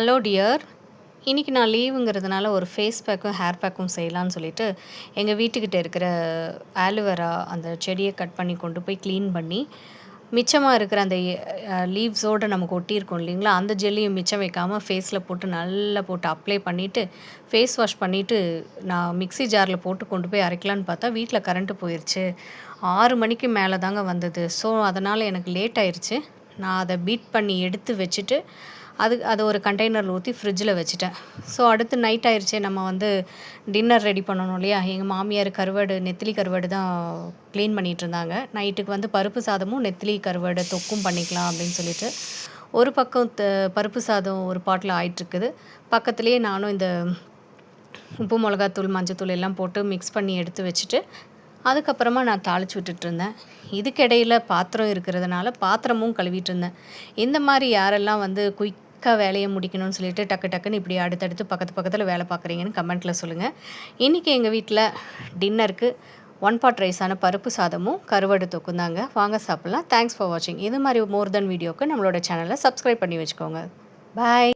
Hello dear. இன்றைக்கி நான் லீவுங்கிறதுனால ஒரு ஃபேஸ் பேக்கும் ஹேர் பேக்கும் செய்யலான்னு சொல்லிட்டு எங்கள் வீட்டுக்கிட்ட இருக்கிற ஆலோவேரா அந்த செடியை கட் பண்ணி கொண்டு போய் க்ளீன் பண்ணி மிச்சமாக இருக்கிற அந்த லீவ்ஸோடு நமக்கு ஒட்டியிருக்கோம் இல்லைங்களா, அந்த ஜெல்லியும் மிச்சம் வைக்காமல் ஃபேஸில் போட்டு நல்லா போட்டு அப்ளை பண்ணிவிட்டு ஃபேஸ் வாஷ் பண்ணிவிட்டு நான் மிக்ஸி ஜாரில் போட்டு கொண்டு போய் அரைக்கலான்னு பார்த்தா வீட்டில் கரண்ட்டு போயிடுச்சு. 6 மணிக்கு மேலே தாங்க வந்தது. ஸோ அதனால் எனக்கு லேட் ஆயிடுச்சு. நான் அதை பீட் பண்ணி எடுத்து வச்சுட்டு அதை ஒரு கண்டெய்னரில் ஊற்றி ஃப்ரிட்ஜில் வச்சுட்டேன். ஸோ அடுத்து நைட் ஆயிடுச்சே, நம்ம வந்து டின்னர் ரெடி பண்ணணும் இல்லையா. எங்கள் மாமியார் நெத்திலி கருவாடு தான் க்ளீன் பண்ணிகிட்டு இருந்தாங்க. நைட்டுக்கு வந்து பருப்பு சாதமும் நெத்திலி கருவாடு தொக்கும் பண்ணிக்கலாம் அப்படின்னு சொல்லிட்டு ஒரு பக்கம் பருப்பு சாதம் ஒரு பாட்டில் ஆயிட்டுருக்குது. பக்கத்துலேயே நானும் இந்த உப்பு மிளகாத்தூள் மஞ்சத்தூள் எல்லாம் போட்டு மிக்ஸ் பண்ணி எடுத்து வச்சுட்டு அதுக்கப்புறமா நான் தாளித்து விட்டுட்டுருந்தேன். இதுக்கிடையில் பாத்திரம் இருக்கிறதுனால பாத்திரமும் கழுவிட்டு இருந்தேன். இந்த மாதிரி யாரெல்லாம் வந்து குயிக்காக வேலையை முடிக்கணும்னு சொல்லிட்டு டக்கு டக்குன்னு இப்படி அடுத்தடுத்து பக்கத்தில் வேலை பார்க்குறீங்கன்னு கமெண்ட்டில் சொல்லுங்கள். இன்றைக்கி எங்கள் வீட்டில் டின்னருக்கு 1 பாட் ரைஸான பருப்பு சாதமும் கருவாடு தொக்கும் தாங்க. வாங்க சாப்பிட்லாம். தேங்க்ஸ் ஃபார் வாட்சிங். இது மாதிரி மோர் தென் வீடியோக்கு நம்மளோட சேனலை சப்ஸ்கிரைப் பண்ணி வச்சுக்கோங்க. பாய்.